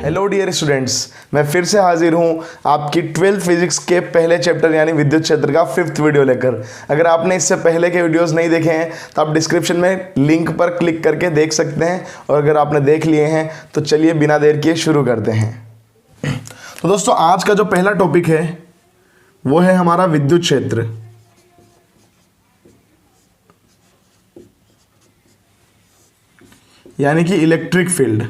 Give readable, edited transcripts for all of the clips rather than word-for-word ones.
Hello dear students, मैं फिर से हाजिर हूँ आपकी 12th फिजिक्स के पहले चैप्टर यानी विद्युत क्षेत्र का 5th वीडियो लेकर। अगर आपने इससे पहले के वीडियोस नहीं देखे हैं तो आप डिस्क्रिप्शन में लिंक पर क्लिक करके देख सकते हैं, और अगर आपने देख लिए हैं तो चलिए बिना देर किए शुरू करते हैं। तो दोस्तों, आज का जो पहला टॉपिक है वो है हमारा विद्युत क्षेत्र। यानी कि इलेक्ट्रिक फील्ड।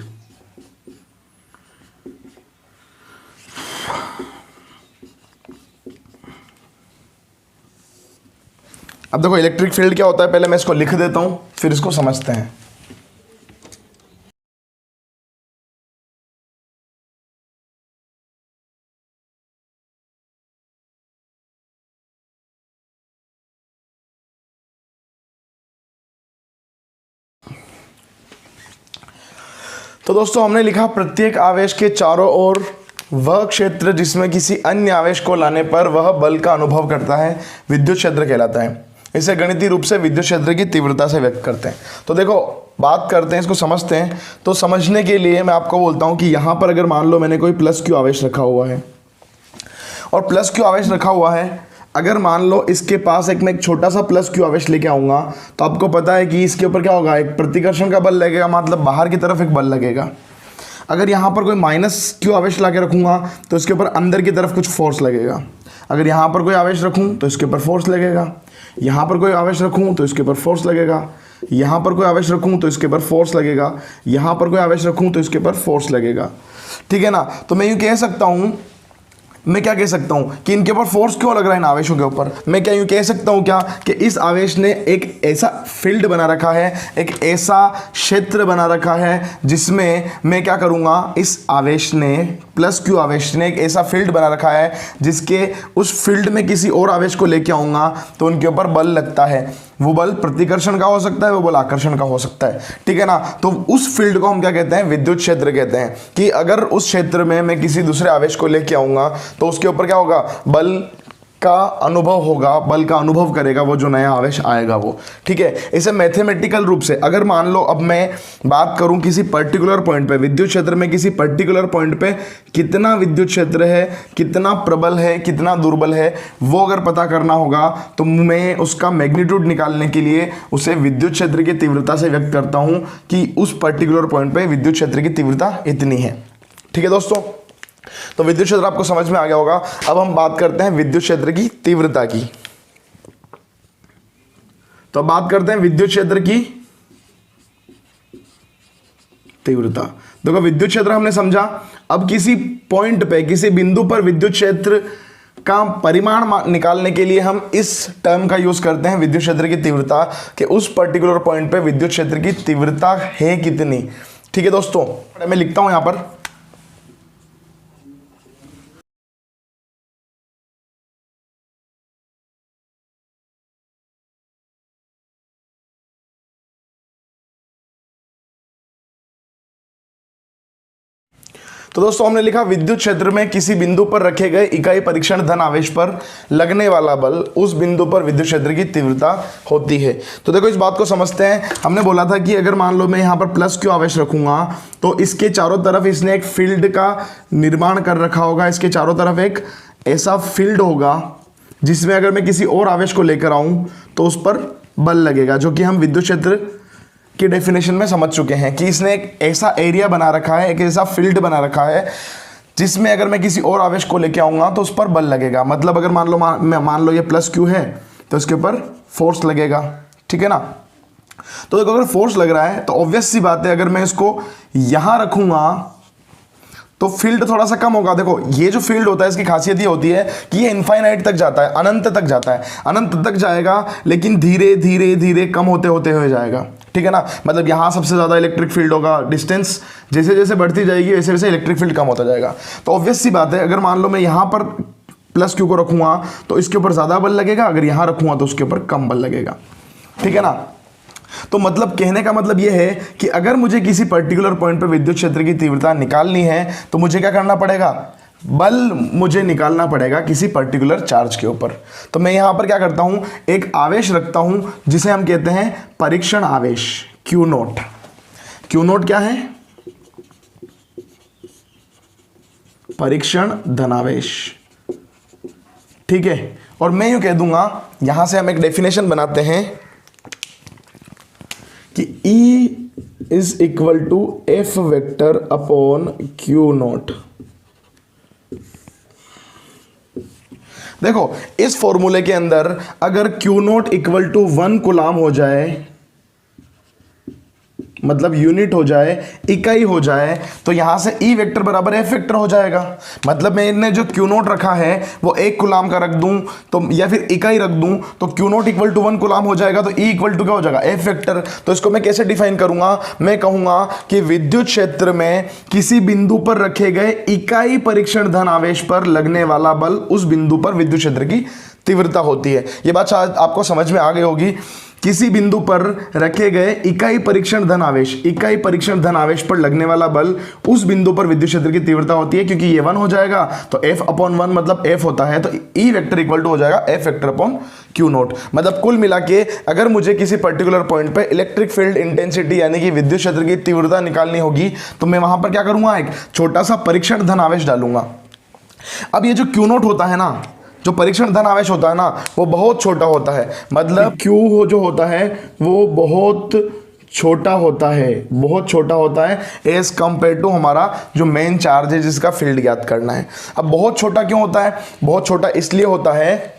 अब देखो, इलेक्ट्रिक फील्ड क्या होता है, पहले मैं इसको लिख देता हूं फिर इसको समझते हैं। तो दोस्तों, हमने लिखा प्रत्येक आवेश के चारों ओर वह क्षेत्र जिसमें किसी अन्य आवेश को लाने पर वह बल का अनुभव करता है विद्युत क्षेत्र कहलाता है। इसे गणितीय रूप से विद्युत क्षेत्र की तीव्रता से व्यक्त करते हैं। तो देखो, बात करते हैं, इसको समझते हैं। तो समझने के लिए मैं आपको बोलता हूं कि यहां पर अगर मान लो मैंने कोई प्लस क्यू आवेश रखा हुआ है, और प्लस क्यू आवेश रखा हुआ है, अगर मान लो इसके पास मैं एक छोटा सा प्लस क्यू आवेश लेके आऊंगा, तो आपको पता है कि इसके ऊपर क्या होगा, एक प्रतिकर्षण का बल लगेगा, मतलब बाहर की तरफ एक बल लगेगा। अगर यहाँ पर कोई माइनस क्यू आवेश ला के रखूँगा तो इसके ऊपर अंदर की तरफ कुछ फोर्स लगेगा। अगर यहाँ पर कोई आवेश रखूँ तो इसके ऊपर फोर्स लगेगा, यहाँ पर कोई आवेश रखूँ तो इसके ऊपर फोर्स लगेगा, यहाँ पर कोई आवेश रखूँ तो इसके ऊपर फोर्स लगेगा, यहाँ पर कोई आवेश रखूँ तो इसके ऊपर फोर्स लगेगा। ठीक है ना। तो मैं यूँ कह सकता हूँ, मैं क्या कह सकता हूं कि इनके ऊपर फोर्स क्यों लग रहा है इन आवेशों के ऊपर। मैं क्या यूं कह सकता हूं क्या कि इस आवेश ने एक ऐसा फील्ड बना रखा है, एक ऐसा क्षेत्र बना रखा है जिसमें मैं क्या करूंगा, इस आवेश ने, प्लस क्यू आवेश ने एक ऐसा फील्ड बना रखा है जिसके उस फील्ड में किसी और आवेश को लेके आऊंगा तो उनके ऊपर बल लगता है। वो बल प्रतिकर्षण का हो सकता है, वो बल आकर्षण का हो सकता है। ठीक है ना। तो उस फील्ड को हम क्या कहते हैं, विद्युत क्षेत्र कहते हैं। कि अगर उस क्षेत्र में मैं किसी दूसरे आवेश को लेके आऊंगा तो उसके ऊपर क्या होगा, बल का अनुभव होगा, बल का अनुभव करेगा वो जो नया आवेश आएगा वो। ठीक है। इसे मैथमेटिकल रूप से अगर मान लो, अब मैं बात करूं किसी पर्टिकुलर पॉइंट पे, विद्युत क्षेत्र में किसी पर्टिकुलर पॉइंट पे कितना विद्युत क्षेत्र है, कितना प्रबल है, कितना दुर्बल है, वो अगर पता करना होगा तो मैं उसका मैग्नीट्यूड निकालने के लिए उसे विद्युत क्षेत्र की तीव्रता से व्यक्त करता हूं कि उस पर्टिकुलर पॉइंट पे विद्युत क्षेत्र की तीव्रता इतनी है। ठीक है दोस्तों, तो विद्युत क्षेत्र आपको समझ में आ गया होगा। अब हम बात करते हैं विद्युत क्षेत्र की तीव्रता की। तो बात करते हैं विद्युत क्षेत्र की तीव्रता। देखो, विद्युत क्षेत्र हमने समझा। अब किसी पॉइंट पे, किसी बिंदु पर विद्युत क्षेत्र का परिमाण निकालने के लिए हम इस टर्म का यूज करते हैं, विद्युत क्षेत्र की तीव्रता, कि उस पर्टिकुलर पॉइंट पे विद्युत क्षेत्र की तीव्रता है कितनी। ठीक है दोस्तों, मैं लिखता हूं यहां पर, तो दोस्तों हमने लिखा विद्युत क्षेत्र में किसी बिंदु पर रखे गए इकाई परीक्षण धन आवेश पर लगने वाला बल, उस बिंदु पर विद्युत क्षेत्र की तीव्रता होती है। तो देखो, इस बात को समझते हैं। हमने बोला था कि अगर मान लो मैं यहाँ पर प्लस क्यू आवेश रखूंगा तो इसके चारों तरफ इसने एक फील्ड का निर्माण कर रखा होगा। इसके चारों तरफ एक ऐसा फील्ड होगा जिसमें अगर मैं किसी और आवेश को लेकर आऊं तो उस पर बल लगेगा, जो कि हम विद्युत क्षेत्र की डेफिनेशन में समझ चुके हैं कि इसने एक ऐसा एरिया बना रखा है, एक ऐसा फील्ड बना रखा है जिसमें अगर मैं किसी और आवेश को लेके आऊंगा तो उस पर बल लगेगा। मतलब अगर मान लो ये प्लस क्यू है तो इसके ऊपर फोर्स लगेगा। ठीक है ना। तो देखो, अगर फोर्स लग रहा है तो ऑब्वियस सी बात है, अगर मैं इसको यहां रखूंगा तो फील्ड थोड़ा सा कम होगा। देखो, ये जो फील्ड होता है इसकी खासियत ये होती है कि ये इनफाइनाइट तक जाता है, अनंत तक जाता है, अनंत तक जाएगा, लेकिन धीरे धीरे धीरे कम होते होते हो जाएगा। ठीक है ना। मतलब यहाँ सबसे ज़्यादा इलेक्ट्रिक फील्ड होगा, डिस्टेंस जैसे जैसे बढ़ती जाएगी वैसे वैसे इलेक्ट्रिक फील्ड कम होता जाएगा। तो ऑब्वियस सी बात है, अगर मान लो मैं यहाँ पर प्लस क्यू को रखूँगा तो इसके ऊपर ज़्यादा बल लगेगा, अगर यहाँ रखूँगा तो उसके ऊपर कम बल लगेगा। ठीक है ना। तो मतलब कहने का मतलब यह है कि अगर मुझे किसी पर्टिकुलर पॉइंट पर विद्युत क्षेत्र की तीव्रता निकालनी है तो मुझे क्या करना पड़ेगा, बल मुझे निकालना पड़ेगा किसी पर्टिकुलर चार्ज के ऊपर। तो मैं यहां पर क्या करता हूं, एक आवेश रखता हूं जिसे हम कहते हैं परीक्षण आवेश, क्यू नोट। क्यू नोट क्या है, परीक्षण धनावेश। ठीक है, और मैं यूं कह दूंगा, यहां से हम एक डेफिनेशन बनाते हैं कि E is equal to F vector upon Q naught. देखो इस फॉर्मूले के अंदर अगर Q naught equal to 1 coulomb हो जाए, मतलब यूनिट हो जाए, इकाई हो जाए, तो यहां से ई वेक्टर बराबर एफ वेक्टर हो जाएगा। मतलब मैंने जो क्यू नोट रखा है वो 1 कूलाम का रख दूं तो, या फिर इकाई रख दूं, तो Q naught equal to 1 coulomb हो जाएगा, तो ई इक्वल टू क्या हो जाएगा, एफ वेक्टर। तो इसको मैं कैसे डिफाइन करूंगा, मैं कहूंगा कि विद्युत क्षेत्र में किसी बिंदु पर रखे गए इकाई परीक्षण धन आवेश पर लगने वाला बल उस बिंदु पर विद्युत क्षेत्र की तीव्रता होती है। यह बात शायद आपको समझ में आ गई होगी। किसी बिंदु पर रखे गए इकाई परीक्षण धन आवेश, इकाई परीक्षण धन आवेश पर लगने वाला बल उस बिंदु पर विद्युत क्षेत्र की तीव्रता होती है। क्योंकि ये 1 हो जाएगा तो F अपॉन 1 मतलब F होता है, तो E वेक्टर इक्वल टू हो जाएगा F vector upon Q note. मतलब कुल मिला के अगर मुझे किसी पर्टिकुलर पॉइंट पे इलेक्ट्रिक फील्ड इंटेंसिटी यानी कि विद्युत क्षेत्र की तीव्रता निकालनी होगी, तो मैं वहां पर क्या करूंगा, एक छोटा सा परीक्षण धन आवेश डालूंगा। अब ये जो Q नोट होता है ना, जो परीक्षण धन आवेश होता है ना, वो बहुत छोटा होता है। मतलब Q जो होता है वो बहुत छोटा होता है, बहुत छोटा होता है एज कंपेयर टू हमारा जो मेन चार्ज है जिसका फील्ड ज्ञात करना है। अब बहुत छोटा क्यों होता है, बहुत छोटा इसलिए होता है,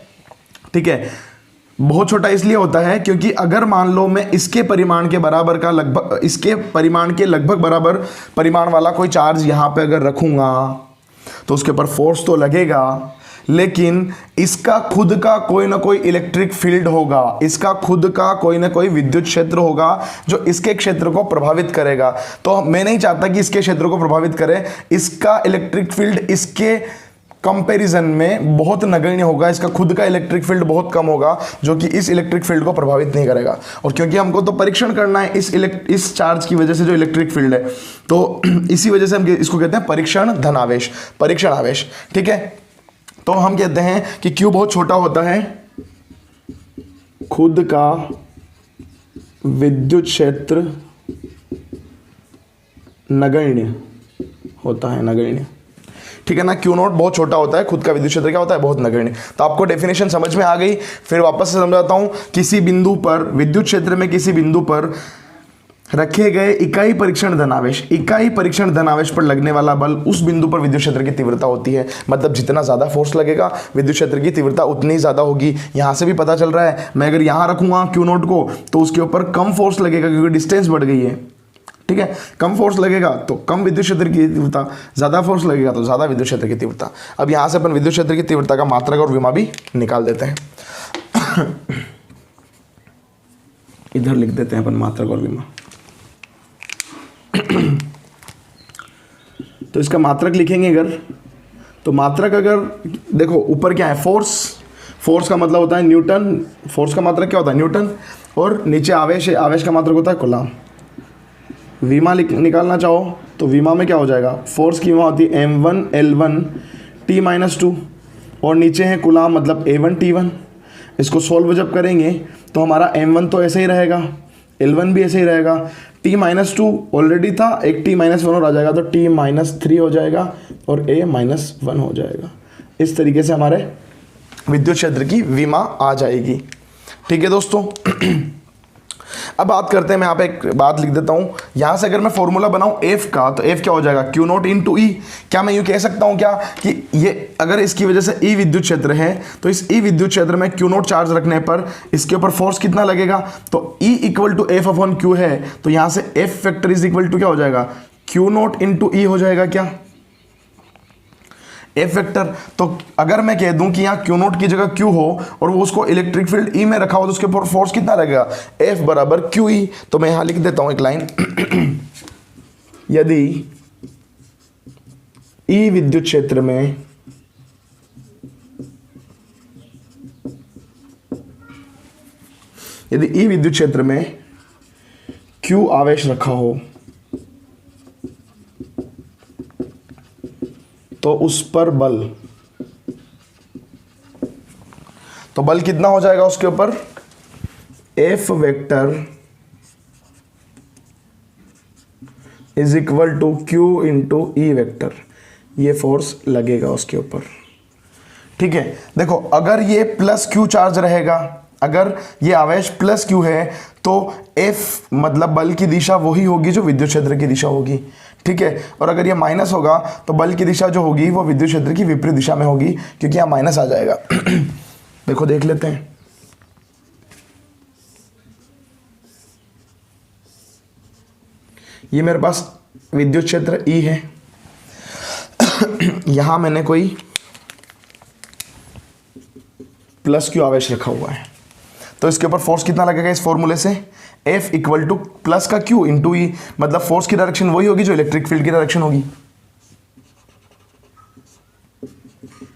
ठीक है, बहुत छोटा इसलिए होता है क्योंकि अगर मान लो मैं इसके परिमाण के बराबर का लगभग, इसके परिमाण के लगभग बराबर परिमाण वाला कोई चार्ज यहां पे अगर रखूंगा तो उसके ऊपर फोर्स तो लगेगा, लेकिन इसका खुद का कोई ना कोई इलेक्ट्रिक फील्ड होगा, इसका खुद का कोई ना कोई विद्युत क्षेत्र होगा जो इसके क्षेत्र को प्रभावित करेगा। तो मैं नहीं चाहता कि इसके क्षेत्र को प्रभावित करे। इसका इलेक्ट्रिक फील्ड इसके कंपैरिजन में बहुत नगण्य होगा, इसका खुद का इलेक्ट्रिक फील्ड बहुत कम होगा जो कि इस इलेक्ट्रिक फील्ड को प्रभावित नहीं करेगा। और क्योंकि हमको तो परीक्षण करना है इस चार्ज की वजह से जो इलेक्ट्रिक फील्ड है, तो इसी वजह से हम इसको कहते हैं परीक्षण धन आवेश, परीक्षण आवेश। ठीक है, तो हम कहते हैं कि Q बहुत छोटा होता है, खुद का विद्युत क्षेत्र नगण्य होता है, नगण्य। ठीक है ना, Q नोट बहुत छोटा होता है, खुद का विद्युत क्षेत्र क्या होता है, बहुत नगण्य। तो आपको डेफिनेशन समझ में आ गई। फिर वापस से समझाता हूं, किसी बिंदु पर विद्युत क्षेत्र में किसी बिंदु पर रखे गए इकाई परीक्षण धनावेश, इकाई परीक्षण धनावेश पर लगने वाला बल उस बिंदु पर विद्युत क्षेत्र की तीव्रता होती है। मतलब जितना ज्यादा फोर्स लगेगा विद्युत क्षेत्र की तीव्रता उतनी ज्यादा होगी। यहां से भी पता चल रहा है, मैं अगर यहां रखूंगा Q नोट को तो उसके ऊपर कम फोर्स लगेगा क्योंकि डिस्टेंस बढ़ गई है। ठीक है, कम फोर्स लगेगा तो कम विद्युत क्षेत्र की तीव्रता, ज्यादा फोर्स लगेगा तो ज्यादा विद्युत क्षेत्र की तीव्रता। अब यहां से अपन विद्युत क्षेत्र की तीव्रता का मात्रक और विमा भी निकाल देते हैं। इधर लिख देते हैं अपन मात्रक और विमा। तो इसका मात्रक लिखेंगे अगर, तो मात्रक अगर देखो ऊपर क्या है, फोर्स, फोर्स का मतलब होता है न्यूटन, फोर्स का मात्रक क्या होता है न्यूटन, और नीचे आवेश है, आवेश का मात्रक होता है कूलाम। विमा निकालना चाहो तो विमा में क्या हो जाएगा, फोर्स की विमा होती है m1 L1 T-2, और नीचे है कूलाम मतलब A1 T1। इसको सोल्व जब करेंगे तो हमारा m1 तो ऐसे ही रहेगा, L1 भी ऐसे ही रहेगा, T-2 ऑलरेडी था, एक T-1 और आ जाएगा तो T-3 हो जाएगा और A-1 हो जाएगा। इस तरीके से हमारे विद्युत क्षेत्र की विमा आ जाएगी। ठीक है दोस्तों, अब बात करते हैं, मैं यहाँ पे एक बात लिख देता हूँ। यहाँ से अगर मैं फॉर्मूला बनाऊँ F का, तो F क्या हो जाएगा, Q नोट इंटू E। क्या मैं यूँ कह सकता हूँ क्या कि ये अगर इसकी वजह से E विद्युत क्षेत्र है तो इस E विद्युत क्षेत्र में Q नोट चार्ज रखने पर इसके ऊपर फोर्स कितना लगेगा, तो E equal to F upon Q है, तो यहाँ से F vector is equal to क्या हो जाएगा, Q नोट इंटू E हो जाएगा क्या, F वेक्टर। तो अगर मैं कह दूं कि यहाँ Q नोट की जगह Q हो और वो उसको इलेक्ट्रिक फील्ड E में रखा हो तो उसके ऊपर फोर्स कितना लगेगा, F बराबर QE। तो मैं यहाँ लिख देता हूं एक लाइन, यदि E विद्युत क्षेत्र में Q आवेश रखा हो तो उस पर बल, तो बल कितना हो जाएगा उसके ऊपर, F vector is equal to Q into E vector. ये फोर्स लगेगा उसके ऊपर। ठीक है, देखो अगर ये प्लस क्यू चार्ज रहेगा, अगर ये आवेश प्लस क्यू है तो एफ मतलब बल की दिशा वही होगी जो विद्युत क्षेत्र की दिशा होगी। ठीक है, और अगर ये माइनस होगा तो बल की दिशा जो होगी वो विद्युत क्षेत्र की विपरीत दिशा में होगी, क्योंकि यहाँ माइनस आ जाएगा। देखो देख लेते हैं। ये मेरे पास विद्युत क्षेत्र E है, यहां मैंने कोई प्लस क्यू आवेश रखा हुआ है, तो इसके ऊपर फोर्स कितना लगेगा इस फॉर्मूले से, F इक्वल टू प्लस का Q इंटू ई, मतलब फोर्स की डायरेक्शन वही होगी जो इलेक्ट्रिक फील्ड की डायरेक्शन होगी।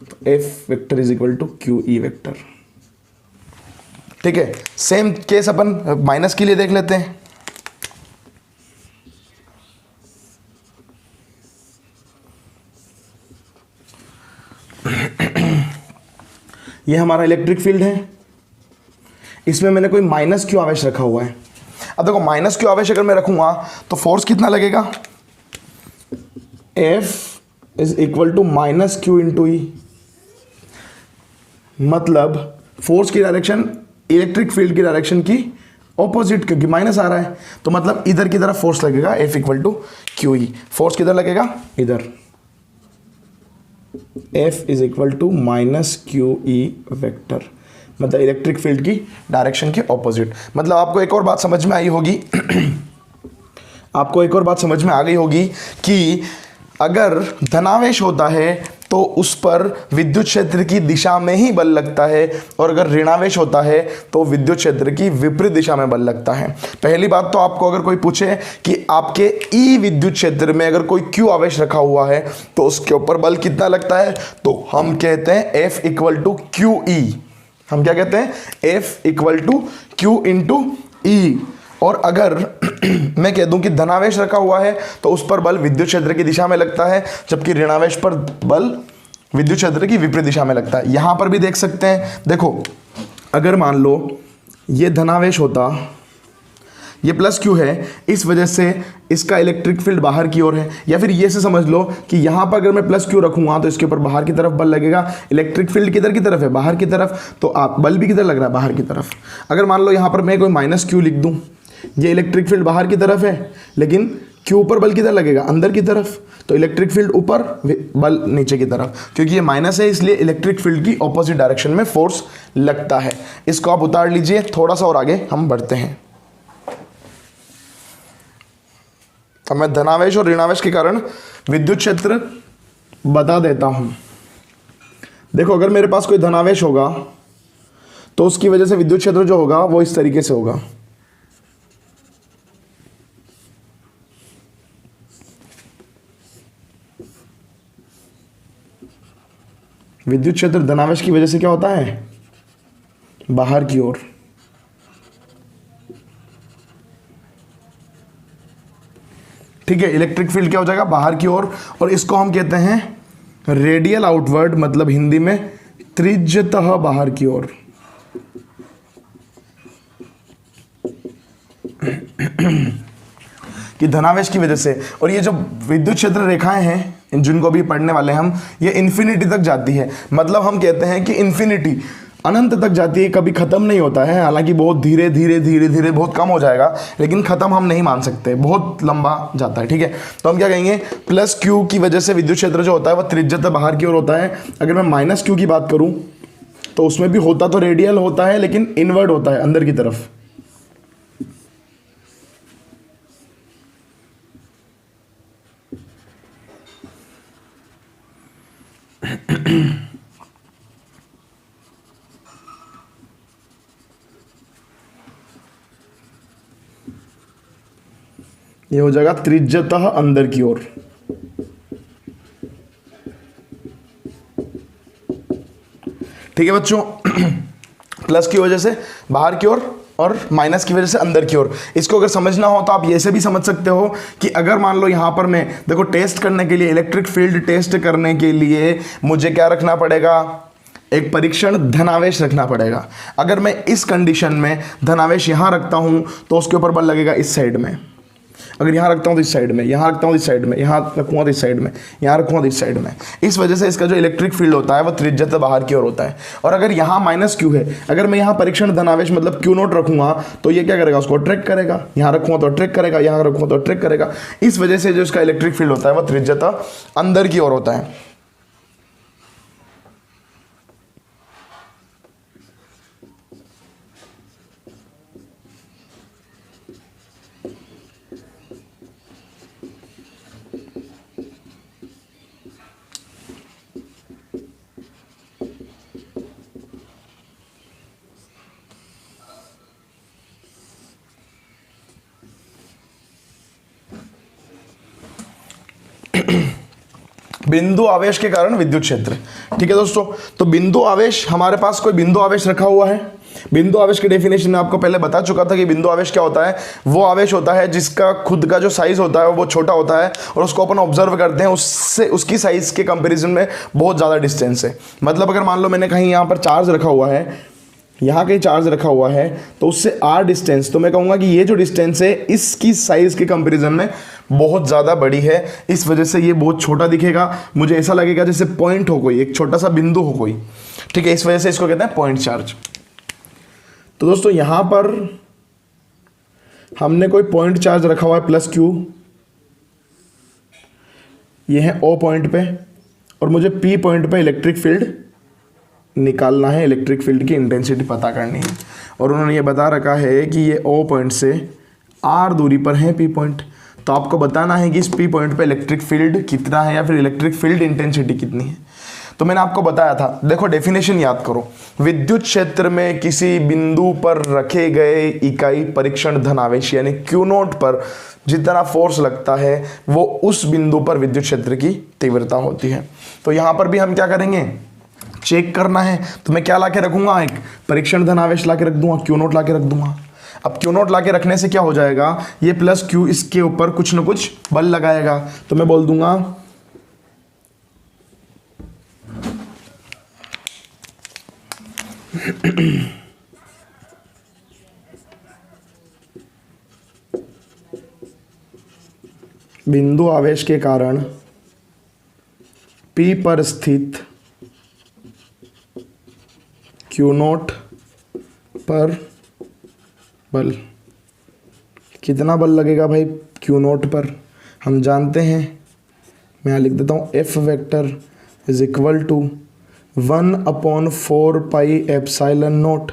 तो F vector is equal to Q E vector. ठीक है, सेम केस अपन माइनस के लिए देख लेते हैं। ये हमारा इलेक्ट्रिक फील्ड है, इसमें मैंने कोई माइनस क्यू आवेश रखा हुआ है। अब देखो माइनस क्यू आवेश अगर मैं रखूंगा तो फोर्स कितना लगेगा, F is equal to minus Q into E, मतलब फोर्स की डायरेक्शन इलेक्ट्रिक फील्ड की डायरेक्शन की ऑपोजिट, क्योंकि माइनस आ रहा है, तो मतलब इधर की तरफ फोर्स लगेगा F equal to Q E. Force किधर लगेगा, इधर, F is equal to minus Q E vector, मतलब इलेक्ट्रिक फील्ड की डायरेक्शन के ऑपोजिट। मतलब आपको एक और बात समझ में आई होगी आपको एक और बात समझ में आ गई होगी कि अगर धनावेश होता है तो उस पर विद्युत क्षेत्र की दिशा में ही बल लगता है, और अगर ऋणावेश होता है तो विद्युत क्षेत्र की विपरीत दिशा में बल लगता है। पहली बात तो आपको अगर कोई पूछे कि आपके ई विद्युत क्षेत्र में अगर कोई क्यू आवेश रखा हुआ है तो उसके ऊपर बल कितना लगता है, तो हम कहते हैं F equal to Q E. हम क्या कहते हैं, F equal to Q into E. और अगर मैं कह दूं कि धनावेश रखा हुआ है तो उस पर बल विद्युत क्षेत्र की दिशा में लगता है, जबकि ऋणावेश पर बल विद्युत क्षेत्र की विपरीत दिशा में लगता है। यहां पर भी देख सकते हैं, देखो अगर मान लो ये धनावेश होता, ये प्लस क्यू है, इस वजह से इसका इलेक्ट्रिक फील्ड बाहर की ओर है, या फिर ये से समझ लो कि यहाँ पर अगर मैं प्लस क्यू रखूंगा तो इसके ऊपर बाहर की तरफ बल लगेगा। इलेक्ट्रिक फील्ड किधर की तरफ है, बाहर की तरफ, तो आप बल भी किधर लग रहा है, बाहर की तरफ। अगर मान लो यहाँ पर मैं कोई माइनस क्यू लिख दूँ, ये इलेक्ट्रिक फील्ड बाहर की तरफ है, लेकिन क्यू ऊपर बल किधर लगेगा, अंदर की तरफ, तो इलेक्ट्रिक फील्ड ऊपर बल नीचे की तरफ, क्योंकि ये माइनस है इसलिए इलेक्ट्रिक फील्ड की ऑपोजिट डायरेक्शन में फोर्स लगता है। इसको आप उतार लीजिए, थोड़ा सा और आगे हम बढ़ते हैं। अब मैं धनावेश और ऋणावेश के कारण विद्युत क्षेत्र बता देता हूं। देखो अगर मेरे पास कोई धनावेश होगा तो उसकी वजह से विद्युत क्षेत्र जो होगा वो इस तरीके से होगा। विद्युत क्षेत्र धनावेश की वजह से क्या होता है, बाहर की ओर। ठीक है, इलेक्ट्रिक फील्ड क्या हो जाएगा, बाहर की ओर, और इसको हम कहते हैं रेडियल आउटवर्ड, मतलब हिंदी में त्रिज्यतः बाहर की ओर। कि धनावेश की वजह से। और ये जो विद्युत क्षेत्र रेखाएं हैं जिनको भी पढ़ने वाले हम, ये इन्फिनिटी तक जाती है, मतलब हम कहते हैं कि इन्फिनिटी अनंत तक जाती है, कभी ख़त्म नहीं होता है। हालांकि बहुत धीरे धीरे धीरे धीरे बहुत कम हो जाएगा, लेकिन ख़त्म हम नहीं मान सकते, बहुत लंबा जाता है। ठीक है, तो हम क्या कहेंगे, प्लस क्यू की वजह से विद्युत क्षेत्र जो होता है वह त्रिज्यता बाहर की ओर होता है। अगर मैं माइनस क्यू की बात करूं तो उसमें भी होता तो रेडियल होता है, लेकिन इनवर्ड होता है, अंदर की तरफ। ये हो जाएगा त्रिज्यतः अंदर की ओर। ठीक है बच्चों, प्लस की वजह से बाहर की ओर और माइनस की वजह से अंदर की ओर। इसको अगर समझना हो तो आप ये से भी समझ सकते हो कि अगर मान लो यहां पर मैं देखो टेस्ट करने के लिए, इलेक्ट्रिक फील्ड टेस्ट करने के लिए मुझे क्या रखना पड़ेगा, एक परीक्षण धनावेश रखना पड़ेगा। अगर मैं इस कंडीशन में धनावेश यहां रखता हूं तो उसके ऊपर बल लगेगा इस साइड में। अगर यहाँ रखता हूँ तो इस साइड में, यहाँ रखता हूँ इस साइड में, यहाँ रखूँगा तो इस साइड में, यहाँ रखूँगा तो इस साइड में। इस वजह से इसका जो इलेक्ट्रिक फील्ड होता है वो त्रिज्या बाहर की ओर होता है। और अगर यहाँ माइनस क्यू है, अगर मैं यहाँ परीक्षण धनावेश मतलब क्यू नोट रखूँगा तो ये क्या करेगा, उसको अट्रैक्ट करेगा। यहाँ रखूँगा तो अट्रैक्ट करेगा, यहाँ रखूँगा तो अट्रैक्ट करेगा। इस वजह से जो इसका इलेक्ट्रिक फील्ड होता है वो त्रिज्या अंदर की ओर होता है। बिंदु आवेश के कारण विद्युत क्षेत्र। ठीक है दोस्तों, तो बिंदु आवेश, हमारे पास कोई बिंदु आवेश रखा हुआ है। बिंदु आवेश की डेफिनेशन मैं आपको पहले बता चुका था कि बिंदु आवेश क्या होता है। वो आवेश होता है जिसका खुद का जो साइज होता है वो छोटा होता है और उसको अपन ऑब्जर्व करते हैं, उससे उसकी साइज के कंपैरिजन में बहुत ज़्यादा डिस्टेंस है। मतलब अगर मान लो मैंने कहीं यहाँ पर चार्ज रखा हुआ है, यहाँ कहीं चार्ज रखा हुआ है, तो उससे आर डिस्टेंस, तो मैं कहूँगा कि ये जो डिस्टेंस है इसकी साइज के कंपैरिजन में बहुत ज़्यादा बड़ी है। इस वजह से ये बहुत छोटा दिखेगा, मुझे ऐसा लगेगा जैसे पॉइंट हो कोई, एक छोटा सा बिंदु हो कोई। ठीक है, इस वजह से इसको कहते हैं पॉइंट चार्ज। तो दोस्तों यहाँ पर हमने कोई पॉइंट चार्ज रखा हुआ है प्लस क्यू, ये है ओ पॉइंट पे, और मुझे पी पॉइंट पे इलेक्ट्रिक फील्ड निकालना है, इलेक्ट्रिक फील्ड की इंटेंसिटी पता करनी है। और उन्होंने ये बता रखा है कि ये ओ पॉइंट से आर दूरी पर है पी पॉइंट। तो आपको बताना है कि इस पी पॉइंट पे इलेक्ट्रिक फील्ड कितना है या फिर इलेक्ट्रिक फील्ड इंटेंसिटी कितनी है। तो मैंने आपको बताया था, देखो डेफिनेशन याद करो, विद्युत क्षेत्र में किसी बिंदु पर रखे गए इकाई परीक्षण धनावेश यानी क्यू नोट पर जितना फोर्स लगता है वो उस बिंदु पर विद्युत क्षेत्र की तीव्रता होती है। तो यहाँ पर भी हम क्या करेंगे, चेक करना है। तो मैं क्या ला के रखूँगा, एक परीक्षण धनावेश ला के रख दूंगा, क्यू नोट ला के रख दूंगा। अब क्यू नोट ला के रखने से क्या हो जाएगा, ये प्लस क्यू इसके ऊपर कुछ ना कुछ बल लगाएगा। तो मैं बोल दूंगा बिंदु आवेश के कारण P पर स्थित क्यू नोट पर बल, कितना बल लगेगा भाई क्यू नोट पर, हम जानते हैं, मैं यहाँ लिख देता हूँ F vector is equal to 1/4 pi epsilon naught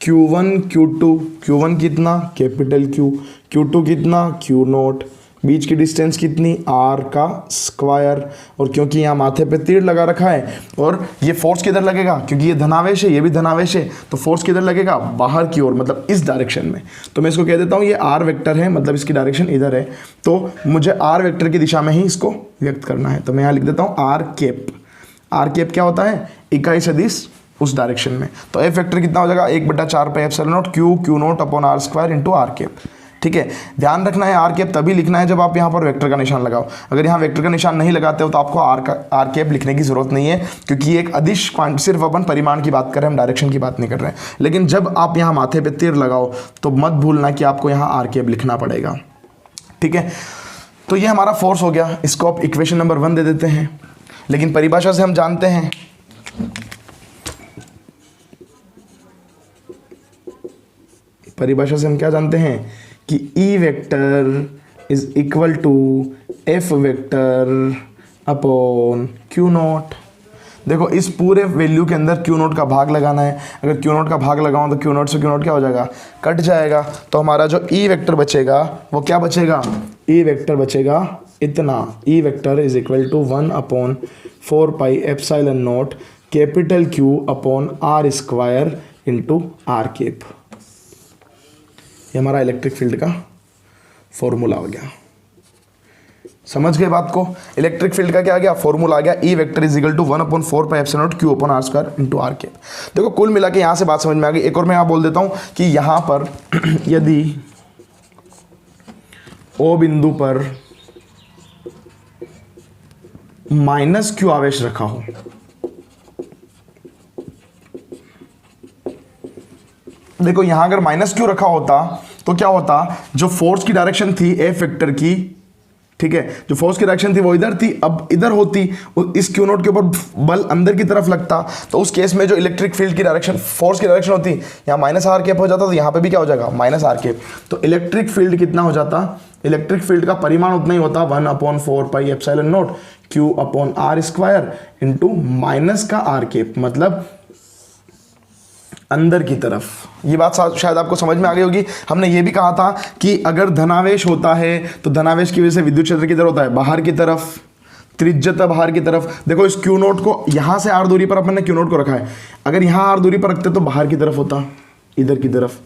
Q1 Q2, Q1 कितना कैपिटल Q, Q2 कितना Q नोट, बीच की डिस्टेंस कितनी R का स्क्वायर। और क्योंकि यहाँ माथे पे तीर लगा रखा है और ये फोर्स किधर लगेगा, क्योंकि ये धनावेश है ये भी धनावेश है, तो फोर्स किधर लगेगा, बाहर की ओर, मतलब इस डायरेक्शन में। तो मैं इसको कह देता हूँ ये R वेक्टर है, मतलब इसकी डायरेक्शन इधर है, तो मुझे R वेक्टर की दिशा में ही इसको व्यक्त करना है। तो मैं यहाँ लिख देता हूँ R कैप। R कैप क्या होता है, इकाई सदिश उस डायरेक्शन में। तो F वेक्टर कितना हो जाएगा, 1/4 pi epsilon naught Q naught upon R square into R cap. ठीक है, ध्यान रखना है आर कैप तभी लिखना है जब आप यहाँ पर वेक्टर का निशान लगाओ। अगर यहाँ वेक्टर का निशान नहीं लगाते हो तो आपको आर कैप लिखने की जरूरत नहीं है, क्योंकि एक अदिश क्वांटिटी, सिर्फ अपन परिमाण की बात कर रहे हैं, हम डायरेक्शन की बात नहीं कर रहे हैं। लेकिन जब आप यहाँ माथे पे तीर लगाओ तो मत भूलना कि आपको यहाँ आर कैप लिखना पड़ेगा। ठीक है, तो ये हमारा फोर्स हो गया, इसको आप इक्वेशन नंबर 1 दे देते हैं। लेकिन परिभाषा से हम जानते हैं परिभाषा से हम क्या जानते हैं कि E vector is equal to F vector upon Q naught. देखो इस पूरे वैल्यू के अंदर Q नोट का भाग लगाना है। अगर Q नोट का भाग लगाऊं तो Q नोट से Q नोट क्या हो जाएगा, कट जाएगा। तो हमारा जो E वेक्टर बचेगा वो क्या बचेगा, E वेक्टर बचेगा इतना, E vector is equal to 1/4 pi epsilon naught capital Q upon R square into R cap. ये हमारा इलेक्ट्रिक फील्ड का फॉर्मूला हो गया। समझ गए बात को, इलेक्ट्रिक फील्ड का क्या आ गया, फॉर्मूला आ गया, E vector is equal to 1/4 pi epsilon naught Q upon R square into R cap. देखो कुल मिला के यहाँ से बात समझ में आ गई। एक और मैं यहाँ बोल देता हूँ कि यहाँ पर यदि O बिंदु पर -Q आवेश रखा हो, देखो यहाँ अगर माइनस क्यू रखा होता तो क्या होता, जो फोर्स की डायरेक्शन थी एफ वेक्टर की, ठीक है, जो फोर्स की डायरेक्शन थी वो इधर थी, अब इधर होती, इस क्यू नोट के ऊपर बल अंदर की तरफ लगता, तो उस केस में जो इलेक्ट्रिक फील्ड की डायरेक्शन, फोर्स की डायरेक्शन होती, यहाँ माइनस आर केप हो जाता, तो यहाँ पे भी क्या हो जाएगा, माइनस आर केप। तो इलेक्ट्रिक फील्ड कितना हो जाता, इलेक्ट्रिक फील्ड का परिमाण उतना ही होता 1/4 pi epsilon naught Q upon R square into minus का आर केप, मतलब अंदर की तरफ। ये बात शायद आपको समझ में आ गई होगी। हमने ये भी कहा था कि अगर धनावेश होता है तो धनावेश की वजह से विद्युत क्षेत्र किधर होता है, बाहर की तरफ, त्रिज्यता बाहर की तरफ। देखो इस क्यू नोट को यहाँ से आर दूरी पर अपन ने क्यू नोट को रखा है, अगर यहाँ आर दूरी पर रखते तो बाहर की तरफ होता, इधर की तरफ।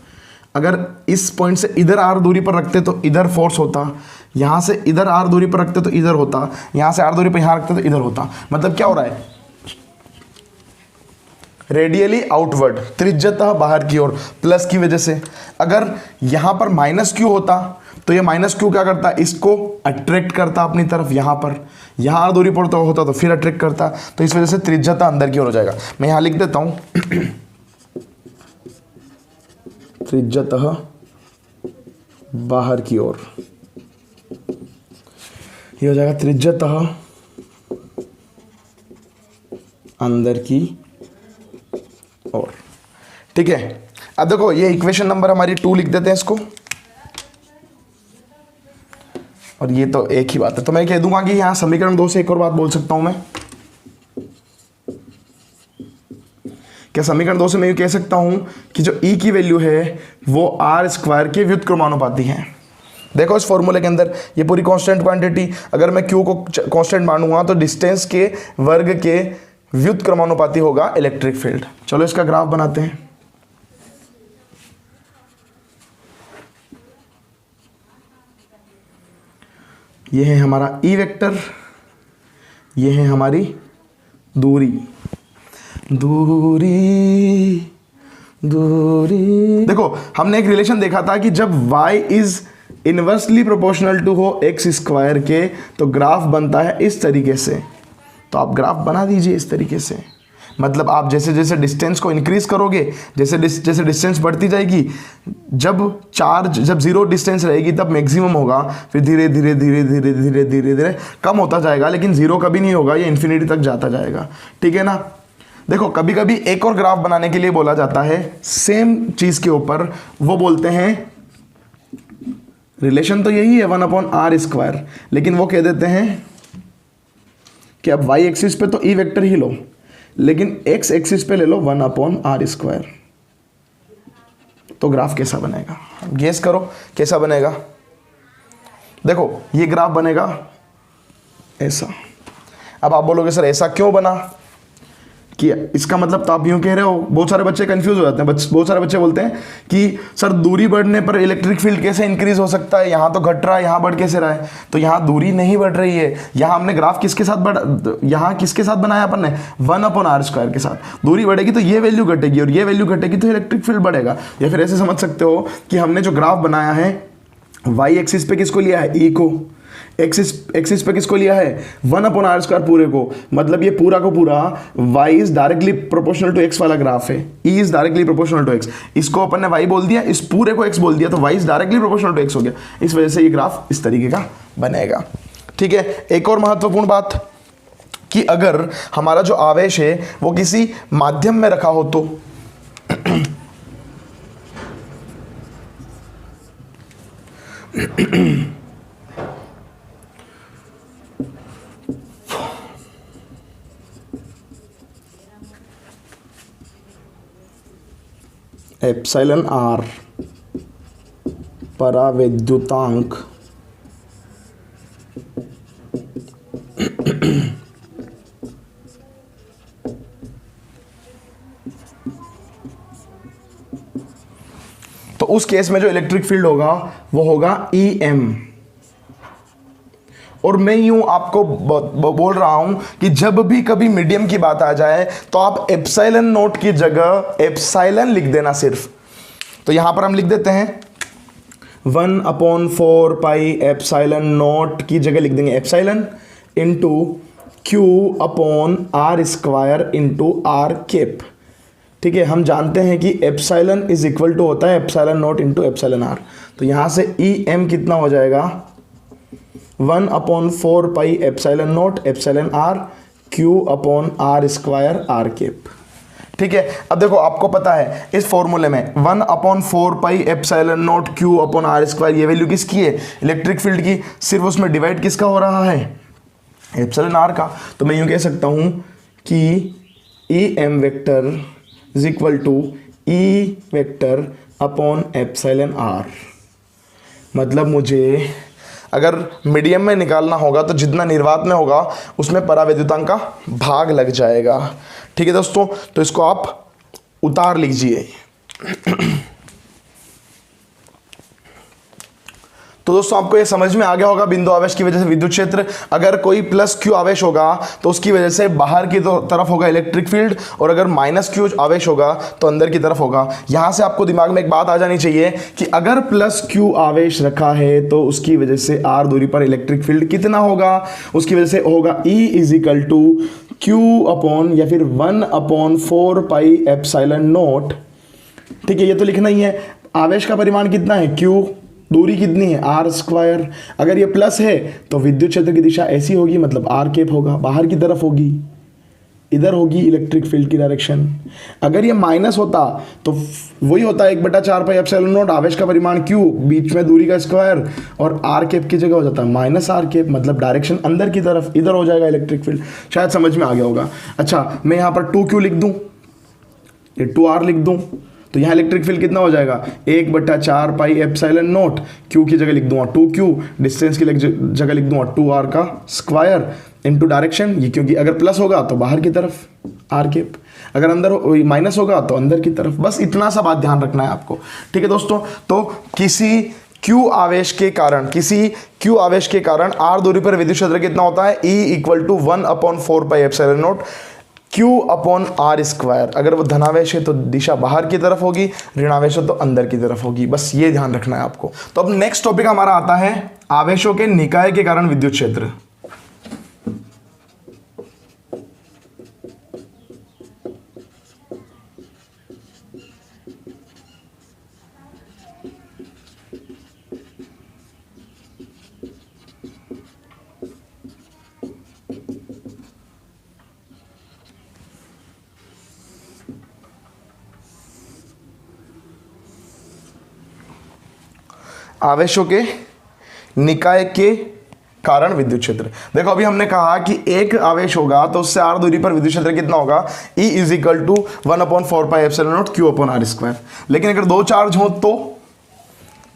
अगर इस पॉइंट से इधर आर दूरी पर रखते तो इधर फोर्स होता, यहाँ से इधर आर दूरी पर रखते तो इधर होता, यहाँ से आर दूरी पर यहाँ रखते तो इधर होता। मतलब क्या हो रहा है, रेडियली आउटवर्ड, त्रिज्यता बाहर की ओर, प्लस की वजह से। अगर यहाँ पर माइनस क्यू होता तो ये माइनस क्यू क्या करता, इसको अट्रैक्ट करता अपनी तरफ, यहाँ पर, यहाँ आर दूरी पर तो होता तो फिर अट्रैक्ट करता, तो इस वजह से त्रिज्यता अंदर की ओर हो जाएगा। मैं यहाँ लिख देता हूँ त्रिज्यतः बाहर की ओर, ये हो जाएगा त्रिज्यतः अंदर की ओर, ठीक है। अब देखो ये इक्वेशन नंबर हमारी 2 लिख देते हैं इसको, और ये तो एक ही बात है, तो मैं कह दूंगा कि यहां समीकरण 2 से एक और बात बोल सकता हूं मैं, क्या समीकरण 2 से मैं ये कह सकता हूं कि जो E की वैल्यू है वो आर स्क्वायर के व्युत्क्रमानुपाती है। देखो इस फॉर्मूले के अंदर ये पूरी कांस्टेंट क्वांटिटी, अगर मैं Q को कांस्टेंट मानूंगा तो डिस्टेंस के वर्ग के व्युत्क्रमानुपाती होगा इलेक्ट्रिक फील्ड। चलो इसका ग्राफ बनाते हैं। ये है हमारा E वेक्टर, ये है हमारी दूरी, दूरी दूरी। देखो हमने एक रिलेशन देखा था कि जब y is inversely proportional to हो x स्क्वायर के तो ग्राफ बनता है इस तरीके से। तो आप ग्राफ बना दीजिए इस तरीके से, मतलब आप जैसे जैसे डिस्टेंस को इंक्रीज करोगे, जैसे जैसे डिस्टेंस बढ़ती जाएगी, जब जीरो डिस्टेंस रहेगी तब मैक्सिमम होगा, फिर धीरे धीरे धीरे धीरे धीरे धीरे धीरे कम होता जाएगा, लेकिन जीरो कभी नहीं होगा, ये इन्फिनिटी तक जाता जाएगा, ठीक है ना। देखो कभी कभी एक और ग्राफ बनाने के लिए बोला जाता है सेम चीज के ऊपर, वो बोलते हैं, रिलेशन तो यही है 1/r², लेकिन वो कह देते हैं कि अब y एक्सिस पे तो E वेक्टर ही लो, लेकिन x एक्सिस पे ले लो 1/r²। तो ग्राफ कैसा बनेगा, गेस करो कैसा बनेगा। देखो ये ग्राफ बनेगा ऐसा। अब आप बोलोगे सर ऐसा क्यों बना, कि इसका मतलब तो आप यूं कह रहे हो, बहुत सारे बच्चे कंफ्यूज हो जाते हैं, बहुत सारे बच्चे बोलते हैं कि सर दूरी बढ़ने पर इलेक्ट्रिक फील्ड कैसे इंक्रीज हो सकता है, यहाँ तो घट रहा है, यहाँ बढ़ कैसे रहा है। तो यहाँ दूरी नहीं बढ़ रही है, यहाँ हमने ग्राफ किसके साथ यहाँ किसके साथ बनाया अपन ने, 1/r² के साथ। दूरी बढ़ेगी तो ये वैल्यू घटेगी, और ये वैल्यू घटेगी तो इलेक्ट्रिक फील्ड बढ़ेगा। या फिर ऐसे समझ सकते हो कि हमने जो ग्राफ बनाया है वाई एक्सिस पे किसको लिया है, ई को, एक्सिस पे किसको लिया है 1/r² पूरे को, मतलब ये पूरा को पूरा y is directly proportional to x वाला ग्राफ है, e is directly proportional to x, इसको अपन ने y बोल दिया, इस पूरे को x बोल दिया, तो y is directly proportional to x हो गया। इस वजह से ये ग्राफ इस तरीके का बनेगा, ठीक है। एक और महत्वपूर्ण बात कि अगर हमारा जो आवेश है वो किसी माध्यम में रखा हो तो एप्सिलॉन r परावैद्युतांक तो उस केस में जो इलेक्ट्रिक फील्ड होगा वो होगा EM। और मैं यूं आपको बोल रहा हूं कि जब भी कभी मीडियम की बात आ जाए तो आप एप्सिलॉन नोट की जगह एप्सिलॉन लिख देना सिर्फ। तो यहां पर हम लिख देते हैं 1/4 पाई एप्सिलॉन नोट की जगह लिख देंगे epsilon into Q/r² into r cap, ठीक है, हम जानते हैं कि एप्सिलॉन इज इक्वल टू होता है epsilon naught into epsilon R. तो यहाँ से ई एम कितना हो जाएगा 1/4 pi epsilon naught epsilon R Q upon R square R cap. ठीक है, अब देखो आपको पता है इस फॉर्मूले में 1/4 pi epsilon naught Q upon R square ये वैल्यू किसकी है, इलेक्ट्रिक फील्ड की, सिर्फ उसमें डिवाइड किसका हो रहा है, एप्सिलॉन आर का। तो मैं यूं कह सकता हूं कि E M vector is equal to E vector upon epsilon R. मतलब मुझे अगर मीडियम में निकालना होगा तो जितना निर्वात में होगा उसमें परावैद्युतांक का भाग लग जाएगा। ठीक है दोस्तों, तो इसको आप उतार लीजिए। तो दोस्तों आपको ये समझ में आ गया होगा बिंदु आवेश की वजह से विद्युत क्षेत्र, अगर कोई प्लस क्यू आवेश होगा तो उसकी वजह से बाहर की तरफ होगा इलेक्ट्रिक फील्ड, और अगर माइनस क्यू आवेश होगा तो अंदर की तरफ होगा। यहां से आपको दिमाग में एक बात आ जानी चाहिए कि अगर प्लस क्यू आवेश रखा है तो उसकी वजह से आर दूरी पर इलेक्ट्रिक फील्ड कितना होगा, उसकी वजह से होगा E is equal to Q upon या फिर 1/4 पाई एप्सिलॉन नॉट। ठीक है, ये तो लिखना ही है। आवेश का परिमाण कितना है Q, दूरी कितनी है आर स्क्वायर। अगर ये प्लस है तो विद्युत क्षेत्र की दिशा ऐसी होगी, मतलब आर कैप होगा, बाहर की तरफ होगी, इधर होगी इलेक्ट्रिक फील्ड की डायरेक्शन। अगर ये माइनस होता तो वही होता 1/4 पाई एप्सिलॉन नॉट, आवेश का परिमाण Q, बीच में दूरी का स्क्वायर, और आर कैप की जगह हो जाता है माइनस आर कैप, मतलब डायरेक्शन अंदर की तरफ, इधर हो जाएगा इलेक्ट्रिक फील्ड। शायद समझ में आ गया होगा। अच्छा, मैं यहाँ पर 2Q लिख दूँ, ये 2R लिख दूँ, तो यहाँ इलेक्ट्रिक फील्ड कितना हो जाएगा 1/4 पाई एप्सिलॉन नॉट, क्यू की जगह लिख दूंगा 2Q, डिस्टेंस की जगह लिख दूंगा 2R का स्क्वायर इनटू डायरेक्शन, ये क्योंकि अगर प्लस होगा तो बाहर की तरफ आर कैप, अगर अंदर माइनस होगा तो अंदर की तरफ। बस इतना सा बात ध्यान रखना है आपको। ठीक है दोस्तों, तो किसी क्यू आवेश के कारण आर दूरी पर विद्युत क्षेत्र कितना होता है E equal to 1/4 pi epsilon naught Q upon R square. अगर वो धनावेश है तो दिशा बाहर की तरफ होगी, ऋणावेश है तो अंदर की तरफ होगी। बस ये ध्यान रखना है आपको। तो अब नेक्स्ट टॉपिक हमारा आता है आवेशों के निकाय के कारण विद्युत क्षेत्र। आवेशों के निकाय के कारण विद्युत क्षेत्र। देखो अभी हमने कहा कि एक आवेश होगा तो उससे आर दूरी पर विद्युत क्षेत्र कितना होगा E is equal to 1/4 pi epsilon naught Q upon R square. लेकिन अगर 2 चार्ज हो तो,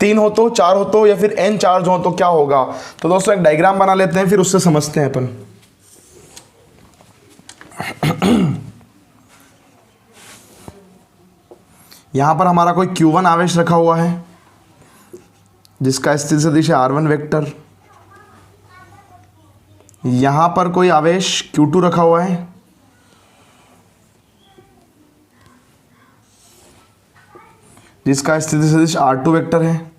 3 हो तो, 4 हो तो, या फिर n चार्ज हो तो क्या होगा। तो दोस्तों एक डायग्राम बना लेते हैं, फिर उससे समझते हैं अपन। यहां पर हमारा कोई Q1 आवेश रखा हुआ है जिसका स्थिति सदिश है R1 वेक्टर। यहां पर कोई आवेश Q2 रखा हुआ है जिसका स्थिति सदिश R2 वेक्टर है।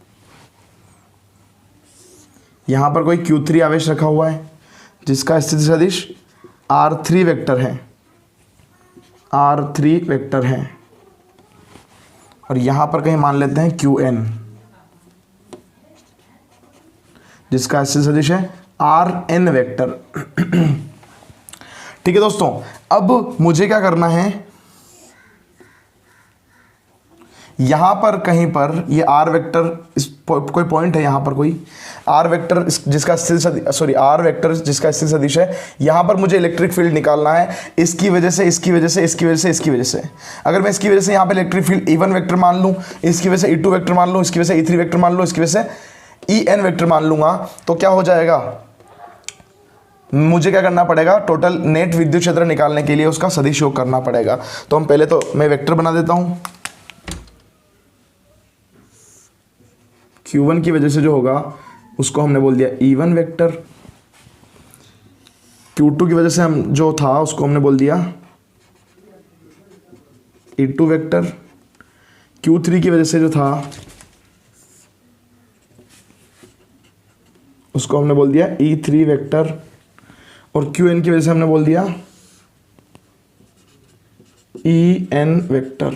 यहां पर कोई Q3 आवेश रखा हुआ है जिसका स्थिति सदिश R3 वेक्टर है, R3 वेक्टर है। और यहां पर कहीं मान लेते हैं Qn जिसका स्थिति सदिश है Rn वेक्टर। ठीक है दोस्तों, अब मुझे क्या करना है, यहां पर कहीं पर ये R वेक्टर, कोई पॉइंट है यहां पर, कोई R वेक्टर जिसका R वेक्टर जिसका स्थिति सदिश है, यहां पर मुझे इलेक्ट्रिक फील्ड निकालना है इसकी वजह से, इसकी वजह से, इसकी वजह से, इसकी वजह से। अगर मैं इसकी वजह से यहां पे इलेक्ट्रिक फील्ड E1 वेक्टर मान लूं, इसकी वजह से E2 वेक्टर मान लूं, इसकी वजह से E3 वेक्टर मान लूं, इसकी वजह से En वेक्टर मान लूंगा, तो क्या हो जाएगा, मुझे क्या करना पड़ेगा, टोटल नेट विद्युत क्षेत्र निकालने के लिए उसका सदिश योग करना पड़ेगा। तो हम पहले तो मैं वेक्टर बना देता हूं। Q1 की वजह से जो होगा उसको हमने बोल दिया E1 वेक्टर। Q2 की वजह से हम जो था उसको हमने बोल दिया E2 वेक्टर। Q3 की वजह से जो था उसको हमने बोल दिया E3 वेक्टर। और Qn की वजह से हमने बोल दिया ई एन वेक्टर।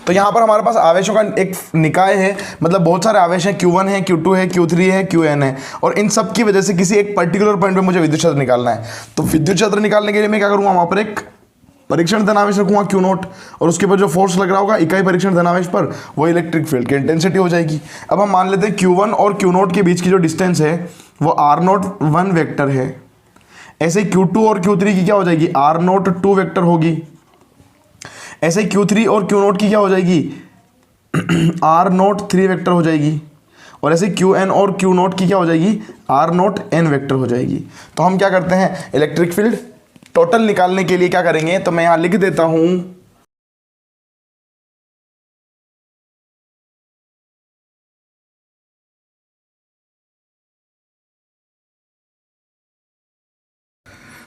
तो यहाँ पर हमारे पास आवेशों का एक निकाय है, मतलब बहुत सारे आवेश हैं, Q1 है, Q2 है, Q3 है, Qn है, और इन सब की वजह से किसी एक पर्टिकुलर पॉइंट पे मुझे विद्युत क्षेत्र निकालना है। तो विद्युत क्षेत्र निकालने के लिए मैं क्या करूँगा, वहाँ पर एक परीक्षण धनावेश रखूँगा Q0, और उसके ऊपर जो फोर्स लग रहा होगा इकाई परीक्षण धनावेश पर, वो इलेक्ट्रिक फील्ड की इंटेंसिटी हो जाएगी। अब हम मान लेते हैं Q1 और Q0 के बीच की जो डिस्टेंस है वो R01 वेक्टर है। ऐसे ही Q2 और Q3 की क्या हो जाएगी, R02 वेक्टर होगी। ऐसे ही Q3 और Q0 की क्या हो जाएगी, R03 वेक्टर हो जाएगी। और ऐसे Qn और Q0 की क्या हो जाएगी, R0n वेक्टर हो जाएगी। तो हम क्या करते हैं, इलेक्ट्रिक फील्ड टोटल निकालने के लिए क्या करेंगे, तो मैं यहां लिख देता हूं,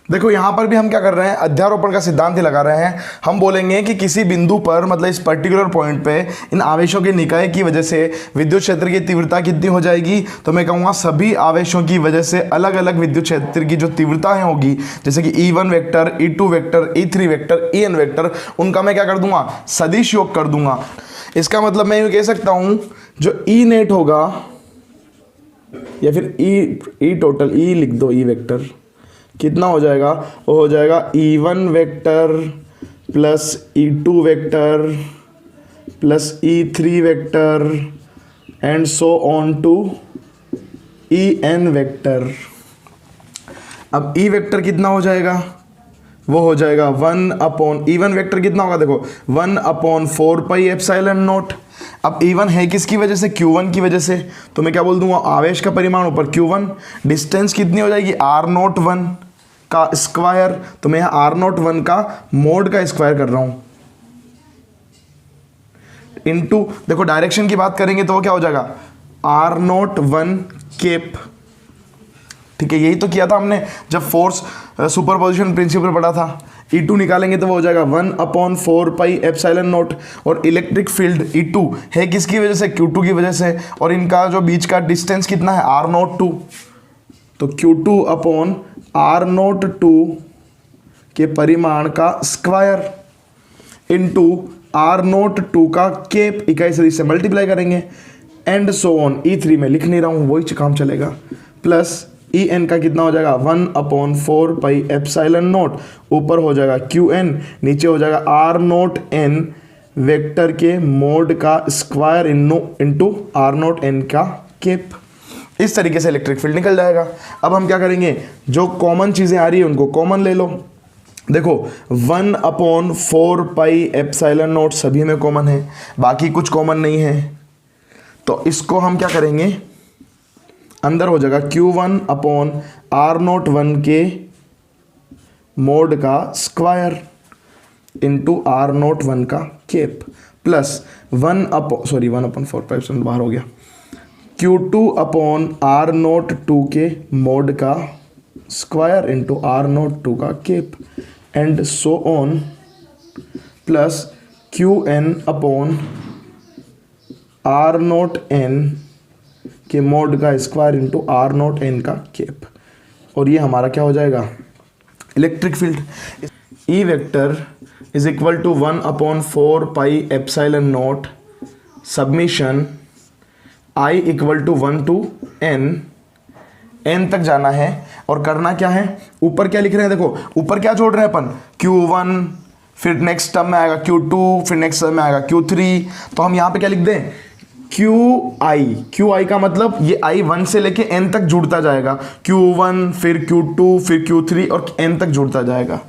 देखो यहां पर भी हम क्या कर रहे हैं, अध्यारोपण का सिद्धांत ही लगा रहे हैं। हम बोलेंगे कि किसी बिंदु पर, मतलब इस पर्टिकुलर पॉइंट पे इन आवेशों के निकाय की वजह से विद्युत क्षेत्र की तीव्रता कितनी हो जाएगी, तो मैं कहूँगा सभी आवेशों की वजह से अलग अलग विद्युत क्षेत्र की जो तीव्रताएं होगी, जैसे कि E1 vector, E2 vector, E3 vector, En vector, उनका मैं क्या कर दूंगा, सदिश योग कर दूंगा। इसका मतलब मैं यूँ कह सकता हूँ, जो E नेट होगा, या फिर ई टोटल, ई लिख दो, ई वेक्टर कितना हो जाएगा, वो हो जाएगा E1 vector plus E2 vector plus E3 vector and so on to En vector. अब E वेक्टर कितना हो जाएगा, वो हो जाएगा 1/, E1 वेक्टर कितना होगा, देखो 1/4 पाई एप्सिलॉन नॉट। अब E1 है किसकी वजह से, Q1 की वजह से, तो मैं क्या बोल दूंगा, आवेश का परिमाण ऊपर Q1, डिस्टेंस कितनी हो जाएगी, R01 का स्क्वायर, तो मैं यहाँ R01 का मोड का स्क्वायर कर रहा हूं, इनटू, देखो डायरेक्शन की बात करेंगे तो वो क्या हो जाएगा, R01 केप। ठीक है, यही तो किया था हमने जब फोर्स सुपरपोजिशन प्रिंसिपल पढ़ा था। E2 निकालेंगे तो वो हो जाएगा 1/4 पाई एप्सिलॉन नॉट, और इलेक्ट्रिक फील्ड E2 है किसकी वजह से, Q2 की वजह से, और इनका जो बीच का डिस्टेंस कितना है, R02, तो Q2/R02 के परिमाण का स्क्वायर इनटू R02 का केप, इकाई सदिश से मल्टीप्लाई करेंगे, एंड सो ऑन। E3 में लिख नहीं रहा हूँ, वही काम चलेगा, प्लस En का कितना हो जाएगा, 1/4 पाई एप्सिलॉन नॉट, ऊपर हो जाएगा Qn, नीचे हो जाएगा R0n वेक्टर के मोड का स्क्वायर इनटू R0n का केप। इस तरीके से इलेक्ट्रिक फील्ड निकल जाएगा। अब हम क्या करेंगे, जो कॉमन चीज़ें आ रही है उनको कॉमन ले लो। देखो 1/4 पाई एप्सिलॉन नॉट सभी में कॉमन है, बाकी कुछ कॉमन नहीं है, तो इसको हम क्या करेंगे, अंदर हो जाएगा Q1/R01 के मोड का स्क्वायर इनटू R01 का केप, प्लस 1/4 पाई एप्सिलॉन बाहर हो गया, Q2/R02 के मोड का स्क्वायर इनटू R02 का cap, and so on, plus Qn/R0n के मोड का स्क्वायर इनटू R0n का केप। और ये हमारा क्या हो जाएगा, electric field. E vector is equal to 1/4 pi epsilon naught summation I equal to 1 to n तक जाना है, और करना क्या है, ऊपर क्या लिख रहे हैं, देखो ऊपर क्या जोड़ रहे हैं अपन, Q1, फिर नेक्स्ट टर्म में आएगा Q2, फिर नेक्स्ट टर्म में आएगा Q3, तो हम यहाँ पे क्या लिख दें, QI का मतलब ये I 1 से लेके n तक जुड़ता जाएगा, Q1 फिर Q2 फिर Q3 और n तक जुड़ता जाएगा।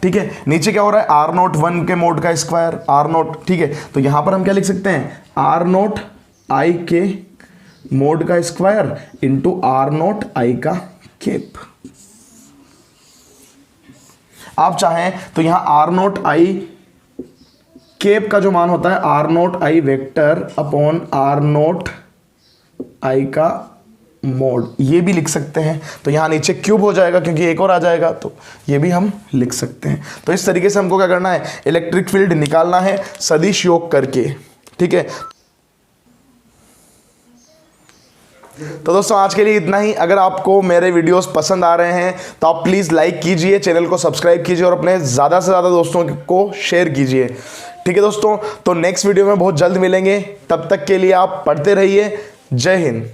ठीक है, नीचे क्या हो रहा है, R01 के मोड का स्क्वायर R0, ठीक है, तो यहां पर हम क्या लिख सकते हैं, R0I के मोड का स्क्वायर इंटू R0I का केप। आप चाहें तो यहां R0I केप का जो मान होता है R0I वेक्टर अपॉन R0I का मोड, ये भी लिख सकते हैं। तो यहाँ नीचे क्यूब हो जाएगा क्योंकि एक और आ जाएगा, तो ये भी हम लिख सकते हैं। तो इस तरीके से हमको क्या करना है, इलेक्ट्रिक फील्ड निकालना है सदिश योग करके। ठीक है, तो दोस्तों आज के लिए इतना ही। अगर आपको मेरे वीडियोस पसंद आ रहे हैं तो आप प्लीज़ लाइक कीजिए, चैनल को सब्सक्राइब कीजिए और अपने ज़्यादा से ज़्यादा दोस्तों को शेयर कीजिए। ठीक है दोस्तों, तो नेक्स्ट वीडियो में बहुत जल्द मिलेंगे। तब तक के लिए आप पढ़ते रहिए। जय हिंद।